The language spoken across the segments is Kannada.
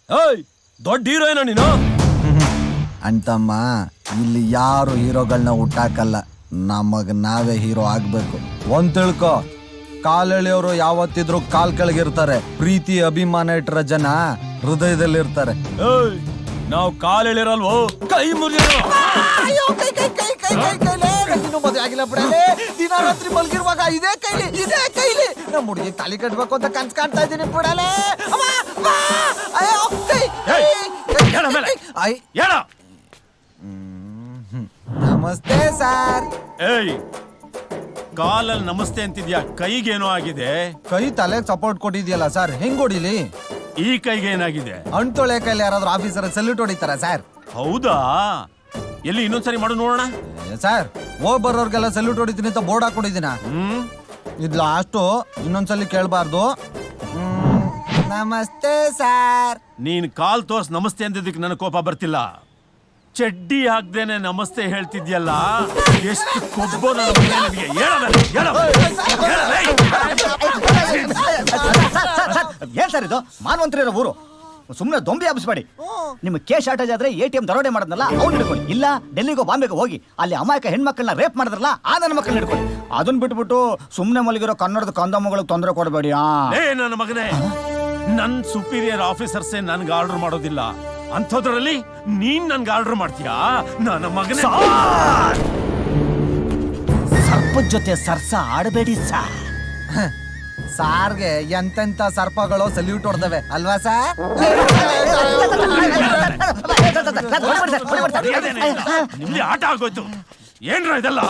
ಏಯ್ ದೊಡ್ಡ ಹೀರೋಯಿನ ನೀನು? ಅಂತಮ್ಮ ಇಲ್ಲಿ ಯಾರು ಹೀರೋಗಳನ್ನ ಹುಟ್ಟಾಕಲ್ಲ, ನಮಗ್ ನಾವೇ ಹೀರೋ ಆಗ್ಬೇಕು. ಒಂದ್ ತಿಳ್ಕೊ, ಕಾಲೆಳೆಯವರು ಯಾವತ್ತಿದ್ರು ಕಾಲ್ ಕೆಳಗಿರ್ತಾರೆ, ಪ್ರೀತಿ ಅಭಿಮಾನ ಇಟ್ಟರ ಜನ ಹೃದಯದಲ್ಲಿರ್ತಾರೆ. ಏಯ್ ನಾವು ಕಾಲೆಳಿರಲ್ವೋ, ಕೈ ಮುರಿಯೋ. ಮದುವೆ ಆಗಿಲ್ಲ ಬಿಡಲೇ, ದಿನ ರಾತ್ರಿ ಮಲ್ಗಿರುವಾಗ ಇದೇ ಕೈಲಿ ನಮ್ಮ ಹುಡುಗಿ ತಾಲಿ ಕಟ್ಬೇಕು ಅಂತ ಕನ್ಸ್ ಕಾಣ್ತಾ ಇದ್ದೀನಿ ಬಿಡಲೇ. ನಮಸ್ತೆ ಸರ್. ಏಯ್ ಕಾಲಲ್ಲಿ ನಮಸ್ತೆ ಅಂತಿದ್ಯಾ, ಕೈಗೇನೋ ಆಗಿದೆ. ಕೈ ತಲೆಗೆ ಸಪೋರ್ಟ್ ಕೊಟ್ಟಿದ್ಯಲ್ಲ ಸರ್, ಹೆಂಗ್ ಹೊಡಿಲಿ? ಈ ಕೈಗೆ ಏನಾಗಿದೆ? ಅಂಟೊಳೆ ಕೈಲಿ ಯಾರಾದ್ರೂ ಆಫೀಸರ್ ಸಲ್ಯೂಟ್ ಹೊಡಿತಾರ ಸರ್? ಹೌದಾ, ಎಲ್ಲಿ ಇನ್ನೊಂದ್ಸರಿ ಮಾಡು ನೋಡೋಣ. ಸರ್ ಹೋಗ್ ಬರೋರ್ಗೆಲ್ಲ ಸಲ್ಯೂಟ್ ಹೊಡಿತೀನಿ ಅಂತ ಬೋರ್ಡ್ ಹಾಕೊಂಡಿದ್ದೀನ. ಇದು ಲಾಸ್ಟು, ಇನ್ನೊಂದ್ಸಲಿ ಕೇಳಬಾರ್ದು. ನಮಸ್ತೆ ಸರ್. ನೀನ್ ಕಾಲ್ ತೋರ್ಸ್ ನಮಸ್ತೆ ಅಂದಿದ್ದಕ್ಕೆ ನನಗೆ ಕೋಪ ಬರ್ತಿಲ್ಲ. ಚಡ್ಡಿ ಹಾಕ್ದೇನೆ ನಮಸ್ತೆ ಹೇಳ್ತಿದ್ಯಲ್ಲ, ಎಷ್ಟು ಕೊಬ್ಬು ನನಗೆ. ಏನ್ ಸರ್ ಇದು? ಮಾನವಂತರಿರೋ ಊರು, ಸುಮ್ಮನೆ ದೊಂಬಿ ಹಬ್ಬಿಸ್ಬೇಡಿ. ನಿಮ್ಗೆ ಕೇಸ್ ಶಾರ್ಟೇಜ್ ಆದ್ರೆ ATM ದರೋಡೆ ಮಾಡೋದಲ್ಲ ಅವ್ನು ಹಿಡ್ಕೊಳ್ಳಿ, ಇಲ್ಲ ಡೆಲ್ಲಿಗೋ ಬಾಂಬೆಗೋ ಹೋಗಿ ಅಲ್ಲಿ ಅಮಾಯಕ ಹೆಣ್ಮಕ್ಳನ್ನ ರೇಪ್ ಮಾಡಿದ್ರಲ್ಲ ಆ ನನ್ನ ಮಕ್ಕಳನ್ನ ಹಿಡ್ಕೊಳ್ಳಿ. ಅದನ್ನ ಬಿಟ್ಬಿಟ್ಟು ಸುಮ್ಮನೆ ಮಲಗಿರೋ ಕನ್ನಡದ ಕಂದಮ್ಮಗಳಿಗೆ ತೊಂದರೆ ಕೊಡಬೇಡಿ. ನನ್ನ ಮಗನೇ, ನನ್ ಸುಪೀರಿಯರ್ ಆಫೀಸರ್ಸೇ ನನ್ಗೆ ಆರ್ಡರ್ ಮಾಡೋದಿಲ್ಲ, ಅಂಥದ್ರಲ್ಲಿ ನೀನ್ ನನ್ಗೆ ಆರ್ಡರ್ ಮಾಡ್ತೀಯಾ? ನನ್ನ ಮಗನೇ, ಸರ್ಪದ ಜೊತೆ ಸರ್ಸ ಆಡಬೇಡಿ ಸರ್. ಸಾರ್ಗೆ ಎಂತೆಂತ ಸರ್ಪಗಳು ಸಲ್ಯೂಟ್ ಹೊಡ್ದವೆ ಅಲ್ವಾ ಸರ್? ನಿಮ್ಗೆ ಆಟ ಆಗೋಯ್ತು. ಏನ್ರ ಇದೆಲ್ಲ?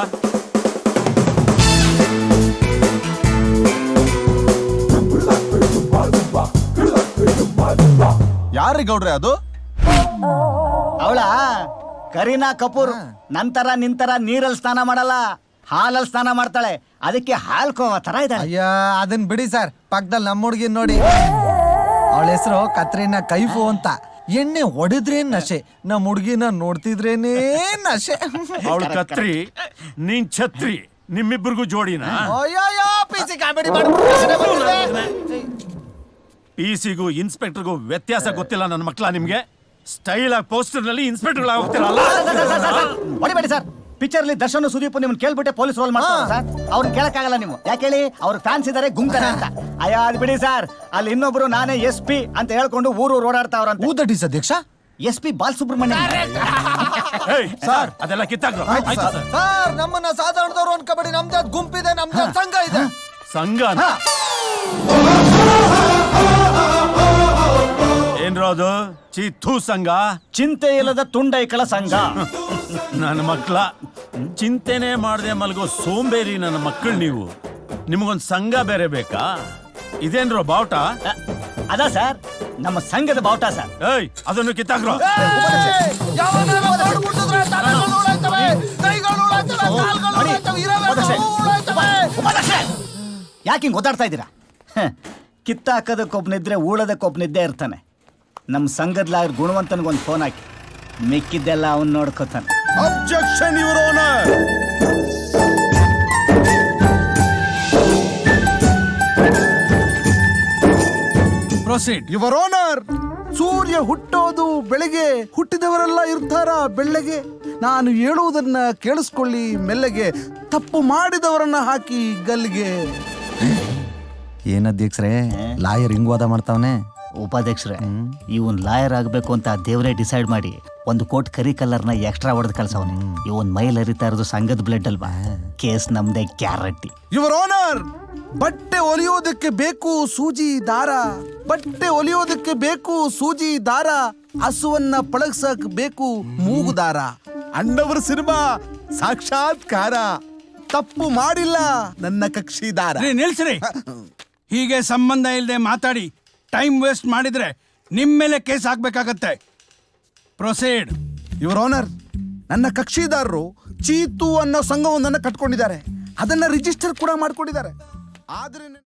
ಯಾರಿ ಗೌಡ್ರೆ ಅದು? ಅವಳ ಕರೀನಾ ಕಪೂರ್. ನಂತರ ನಿಂತರ ನೀರಲ್ಲಿ ಸ್ನಾನ ಮಾಡಲ್ಲ, ಹಾಲಲ್ಲಿ ಸ್ನಾನ ಮಾಡ್ತಾಳೆ. ಅದಕ್ಕೆ ಹಾಲ್ಕೋವ ತರ ಇದ್ದಾಳೆ. ಅಯ್ಯ ಅದನ್ ಬಿಡಿ ಸರ್, ಪಕ್ಕದಲ್ಲಿ ನಮ್ಮ ಹುಡುಗಿ ನೋಡಿ, ಅವಳ ಹೆಸರು ಕತ್ರೀನಾ ಕೈಫು ಅಂತ. ಎಣ್ಣೆ ಹೊಡೆದ್ರೇನ್ ನಶೆ, ನಮ್ಮ ಹುಡುಗಿನ ನೋಡ್ತಿದ್ರೇನೇ ನಶೆ. ಅವಳು ಕತ್ರಿ, ನೀನ್ ಛತ್ರಿ, ನಿಮ್ಮಿಬ್ಬರಿಗೂ ಜೋಡಿನ? ಅಯ್ಯೋ ಪಿಸಿ ಕಾಮಿಡಿ PC-ಗೂ ಇನ್ಸ್ಪೆಕ್ಟರ್ಗೂ ವ್ಯತ್ಯಾಸ ಗೊತ್ತಿಲ್ಲ ನನ್ನ ಮಕ್ಕಳ ನಿಮ್ಗೆ? ಸ್ಟೈಲ್ ಆಗಿ ಪೋಸ್ಟರ್ ನಲ್ಲಿ ಇನ್ಸ್ಪೆಕ್ಟರ್ ಹೋಗ್ತಿರಲ್ಲ. ಹೊಡಿಬೇಡಿ ಸರ್. ಪಿಕ್ಚರ್ ಅಲ್ಲಿ ದರ್ಶನ್ ಸುದೀಪ್ ನಿಮ್ಮನ್ನ ಕೇಳ್ಬಿಟ್ಟೆ ಪೊಲೀಸ್ ರೋಲ್ ಮಾಡ್ತಾರೆ ಸರ್. ಅವ್ರನ್ನ ಕೇಳಕ್ಕಾಗಲ್ಲ ನೀವು. ಯಾಕೆ ಹೇಳಿ? ಅವ್ರ ಫ್ಯಾನ್ಸ್ ಇದಾರೆ, ಗುಂತಾರೆ ಅಂತ. ಅಯ್ಯ ಅದು ಬಿಡಿ ಸರ್. ಅಲ್ಲಿ ಇನ್ನೊಬ್ರು ನಾನೇ SP ಅಂತ ಹೇಳ್ಕೊಂಡು ಊರು ಓಡಾಡ್ತಾವ್ರಂತ. ಊದಟಿ ಅಧ್ಯಕ್ಷ SP ಬಾಲಸುಬ್ರಹ್ಮಣ್ಯ ಸರ್. ಅದೆಲ್ಲ ಕಿತ್ತಾಕ್ರು. ಸರ್ ನಮ್ಮನ್ನ ಸಾಧಾರಣದವ್ರು ಅನ್ಕೋಬೇಡಿ, ನಮ್ದೇ ಗುಂಪಿದೆ, ನಮ್ದೇ ಸಂಘ ಇದೆ. ಸಂಘ ಏನ್ರೋ ಅದು? ಚಿತ್ತು ಸಂಘ? ಚಿಂತೆ ಇಲ್ಲದ ತುಂಡೈಕಳ ಸಂಘ. ನನ್ನ ಮಕ್ಕಳ ಚಿಂತೆನೆ ಮಾಡದೆ ಮಲಗೋ ಸೋಂಬೇರಿ ನನ್ನ ಮಕ್ಕಳು ನೀವು. ನಿಮಗೊಂದು ಸಂಘ ಬೇರೆ ಬೇಕಾ? ಇದೇನ್ರೋ ಬಾವುಟ? ಅದ ಸರ್, ನಮ್ಮ ಸಂಘದ ಬಾವುಟ ಸರ್. ಏಯ್ ಅದನ್ನು ಕಿತ್ತಾಕ್ರು. ಯಾಕೆ ಹಿಂಗ್ ಓದಾಡ್ತಾ ಇದ್ದೀರಾ? ಕಿತ್ತಾಕದಕ್ಕೊಬ್ನಿದ್ರೆ ಉಳದಕ್ಕೊಬ್ನಿದ್ದೇ ಇರ್ತಾನೆ. ನಮ್ಮ ಸಂಘದ ಲಾಯರ್ ಗುಣವಂತನಿಗೊಂದು ಫೋನ್ ಹಾಕಿ, ಮಿಕ್ಕಿದ್ದೆಲ್ಲ ಅವನ್ ನೋಡ್ಕೋತಾನೆ. Objection your honour. Proceed your honour. ಸೂರ್ಯ ಹುಟ್ಟೋದು ಬೆಳಗ್ಗೆ, ಹುಟ್ಟಿದವರೆಲ್ಲ ಇರ್ತಾರ ಬೆಳ್ಳಗೆ. ನಾನು ಹೇಳುವುದನ್ನ ಕೇಳಿಸ್ಕೊಳ್ಳಿ ಮೆಲ್ಲಗೆ, ತಪ್ಪು ಮಾಡಿದವರನ್ನ ಹಾಕಿ ಗಲ್ಲಿಗೆ. ಏನ್ ಅಧ್ಯಕ್ಷರೇ, ಲಾಯರ್ ಹಿಂಗ್ ವಾದ ಮಾಡ್ತಾವನೆ? ಉಪಾಧ್ಯಕ್ಷರೇ, ಇವನ್ ಲಾಯರ್ ಆಗ್ಬೇಕು ಅಂತ ದೇವರೇ ಡಿಸೈಡ್ ಮಾಡಿ 1 ಕೋಟ್ ಕರಿ ಕಲರ್ನ ಎಕ್ಸ್ಟ್ರಾ ಹೊಡೆದ್ ಕಳ್ಸವನೆ. ಇವನ್ ಮೈಲ್ ಹರಿತಾ ಇರೋದು ಸಂಘದ ಬ್ಲಡ್ ಅಲ್ವಾ? ಕೇಸ್ ನಮ್ದೇ ಗ್ಯಾರಂಟಿ. ಯುವರ್ ಆನರ್, ಬಟ್ಟೆ ಹೊಲಿಯೋದಕ್ಕೆ ಬೇಕು ಸೂಜಿ ದಾರ, ಬಟ್ಟೆ ಹೊಲಿಯೋದಕ್ಕೆ ಬೇಕು ಸೂಜಿ ದಾರ, ಹಸುವನ್ನ ಪಳಗ್ಸಕ್ ಬೇಕು ಮೂಗುದಾರ. ಅಣ್ಣವರ ಸಿನಿಮಾ ಸಾಕ್ಷಾತ್ಕಾರ, ತಪ್ಪು ಮಾಡಿಲ್ಲ ನನ್ನ ಕಕ್ಷಿದಾರ. ನಿಲ್ಸ್ರಿ. ಹೀಗೆ ಸಂಬಂಧ ಇಲ್ಲದೆ ಮಾತಾಡಿ ಟೈಮ್ ವೇಸ್ಟ್ ಮಾಡಿದ್ರೆ ನಿಮ್ ಮೇಲೆ ಕೇಸ್ ಹಾಕ್ಬೇಕಾಗತ್ತೆ. ಪ್ರೊಸೀಡ್. ಯುವರ್ ಆನರ್, ನನ್ನ ಕಕ್ಷಿದಾರರು ಚೀತು ಅನ್ನೋ ಸಂಘವೊಂದನ್ನು ಕಟ್ಕೊಂಡಿದ್ದಾರೆ, ಅದನ್ನ ರಿಜಿಸ್ಟರ್ ಕೂಡ ಮಾಡ್ಕೊಂಡಿದ್ದಾರೆ. ಆದ್ರೆ